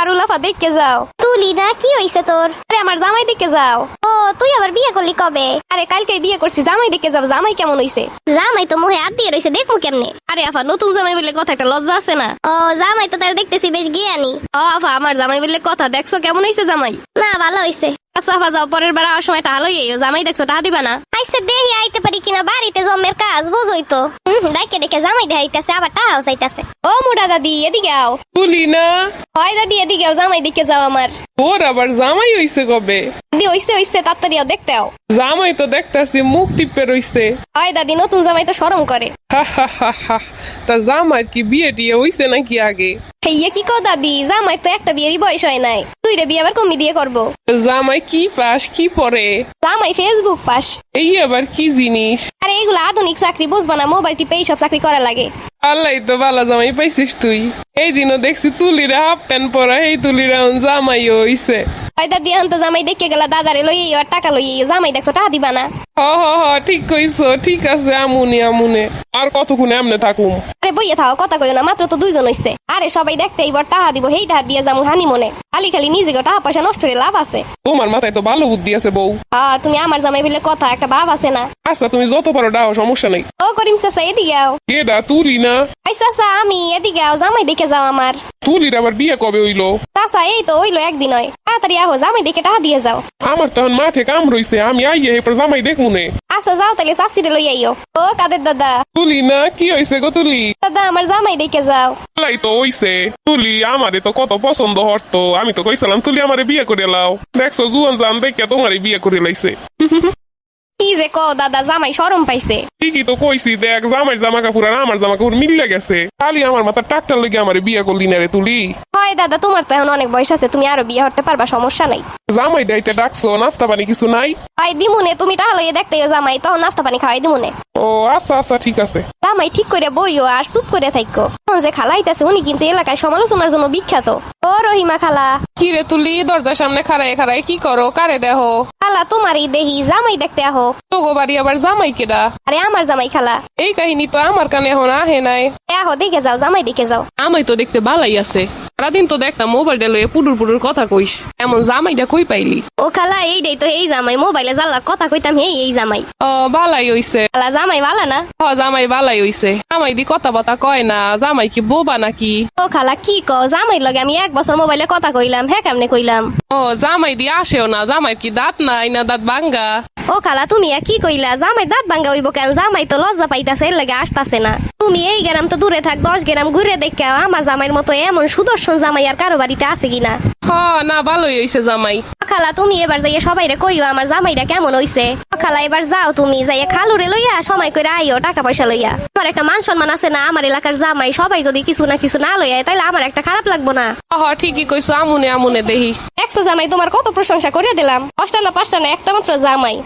পারুল আফা দেখতে যাও। তুলি না, কি হইছে তোর? আরে আমার জামাই দেখতে যাও। ও, তুই আবার বিয়ে করলি কবে? আরে কালকে বিয়ে করছি, জামাই দেখতে যাও। জামাই কেমন হইছে? জামাই তো মুহে হাত দিয়ে রইছে, দেখমু কেমনে? আরে আফা, নতুন জামাই বলে কথা, একটা লজ্জা আছে না? ও, জামাই তো তার দেখতেছি বেশ জ্ঞানী। ও আফা, আমার জামাই বলে কথা, দেখছো কেমন হইছে জামাই? না, ভালো হইছে। আচ্ছা আফা, যাও, পরের বার আসার সময় টাকা লইয়ে আইও। জামাই দেখছো, টাকা দিবা না? আইসে দেহি আইতে পারি কিনা, বাড়িতে জমের কাজ বুঝই তো। ডাইকে ডেকে জামাই দেখাইতেছে, আবার টাকাও চাইতেছে। ও মোটা দাদি, এদিকে আও। তুলি না, হয় দাদি, এদিকে আও, জামাই দেখে যাও আমার। তোর আবার জামাই হইছে কবে? দাদি হইছে হইছে, তাড়াতাড়ি আও, দেখতে আও। জামাই তো দেখতাছি মুখ টিপে রইছে। হয় দাদি, নতুন জামাই তো শরম করে। হা হা হা হা। তা জামাই কি বিয়ে টিয়ে হইছে নাকি আগে? হেইয়া কি কও দাদি, জামাই তো একটা বিয়েরই বয়স হয় নাই। তুইরে বিয়ে আবার কমি দিয়ে করবো। জামাই কি পাস, কি পরে? জামাই ফেসবুক পাস। এই আবার কি জিনিস? আরে এগুলো আধুনিক চাকরি, বুঝবা না? মোবাইল টিপে এইসব চাকরি করা লাগে। আল্লাহ তো বালা জামাই পাইছিস তুই। এই দিনও দেখছি তুলিরা হাফ প্যান্ট পরা, এই তুলিরা জামাই হইছে। হয় দাদি, এখন তো জামাই দেখে গেলা, দাদারে লইয়ে আর টাকা লইয়ে জামাই দেখছো, টাকা দিবা না? হ হ হ, ঠিক কইছো, ঠিক আছে, আমুনে আমুনে। আর কতক্ষণ এমনে থাকুম? আরে বইয়ে থাও, কথা কইও না, মাত্র তো 2 জন হইছে। আরে সবাই দেখতে এইবার টাকা দিব, হেই টাকা দিয়ে যাবো হানি মনে। খালি খালি নিজে টাকা পয়সা নষ্ট করে লাভ আছে? তোমার মাথায় তো ভালো বুদ্ধি আছে বউ। হ্যাঁ, তুমি আমার জামাই বলে কথা, একটা ভাব আছে না? আচ্ছা, তুমি যত পারো ডাও, সমস্যা নেই। ও করিম চাচা, এদিকে আও। কেডা তুলি না? এই চাচা, আমি, এদিকে আও, জামাই দেখে যাও আমার। তুলির আবার বিয়ে কবে হইলো? চাচা এই তো হইলো একদিন হয়, তাড়াতাড়ি আহো, জামাই দেখে টাকা দিয়ে যাও। আমার তখন মাঠে কাম রইছে, আমি আইয়ে এরপর জামাই দেখমুনে। আচ্ছা যাও তাহলে, চাষিরে লই আইও। ও কাদের দাদা। তুলি না, কি হইছে গো তুলি? দাদা আমার জামাই দেখে যাও। লাই তো হইছে। তুলি আমারে তো কত পছন্দ হতো, আমি তো কইছিলাম তুলি আমারে বিয়ে করে লাও। দেখছো জুয়ান জান দেখে তোমারে বিয়ে করে লাইছে। কি যে কও দাদা, জামাই শরম পাইছে। ঠিকই তো কইছি, দেখ জামাই জামা কাপড় আর আমার জামা কাপড় মিলে গেছে। খালি আমার মাথা টাকটার লেগে আমারে বিয়ে করলি না রে তুলি। হয় দাদা, তোমার তো এখন অনেক বয়স আছে, তুমি আরো বিয়ে করতে পারবা, সমস্যা নাই। জামাই দাইতে ডাকছো, নাস্তা পানি কিছু নাই? হয় দিমুনে, তুমি টাকা লইয়ে দেখতে জামাই, তখন নাস্তা পানি খাওয়াই দিমুনে। ও আচ্ছা আচ্ছা, ঠিক আছে। জামাই ঠিক করে বইও আর চুপ করে থাকো। এখন যে খালাইতেছে উনি কিন্তু এলাকায় সমালোচনার জন্য বিখ্যাত। ও রহিমা খালা। কি রে তুলি, দরজার সামনে খাড়ায় খাড়ায় কি করো? কারে দেহ? খালা তোমারই দেহি, জামাই দেখতে আহো। তোগো বাড়ি আবার জামাই কেডা? আরে আমার জামাই খালা। এই কাহিনী তো আমার কানে এখন আহে নাই। আহো দেখে যাও, জামাই দেখে যাও। আমাই তো দেখতে বালাই আছে, সারাদিন তো দেখতাম মোবাইলটা লয়ে পুডুর পুডুর কথা কইস, এমন জামাইটা কই পাইলি? ও খালা, এইটাই তো এই জামাই, মোবাইলে জানলা কথা কইতাম, এই জামাই। ও বালাই হইছে। খালা জামাই ভালা না? হ, জামাই বালাই হইছে। জামাই দি কথা বতা কয় না, জামাই কি বোবা নাকি? ও খালা কি কও, জামাই লগে আমি 1 বছর মোবাইলে কথা কইলাম, হ্যাঁ কেমনে কইলাম? ও জামাই দি আসেও না, জামাই কি দাঁত নাই না দাঁত ভাঙ্গা? ও খালা তুমি কি কইলা, জামাই দাঁত ভাঙ্গা হইব কেন? জামাই তো লজ্জা পাইতাছে, এর লাগে আসতাছে না। তুমি এই গ্রাম তো দূরে থাক, 10 গ্রাম ঘুরে দেখে আমার জামাইয়ের মতো এমন সুদর্শন জামাই আর কারো বাড়িতে আছে কিনা। হ না, ভালোই হইছে জামাই। খালা তুমি এবার যাইয়া সবাইরে কইও আমার জামাইটা কেমন হইছে। খালা এবার যাও তুমি, যাইয়া খালুরে লইয়া সময় করে আইও, টাকা পয়সা লইয়া। আমার একটা মান সম্মান আছে না, আমার এলাকার জামাই সবাই যদি কিছু না কিছু না লইয়া তাইলে আমার একটা খারাপ লাগবো না। হ ঠিকই কইছো, আমুনে আমুনে দেহি। 100 জামাই তোমার কত প্রশংসা করে দিলাম, 5টা না 5টা না, একটা মাত্র জামাই।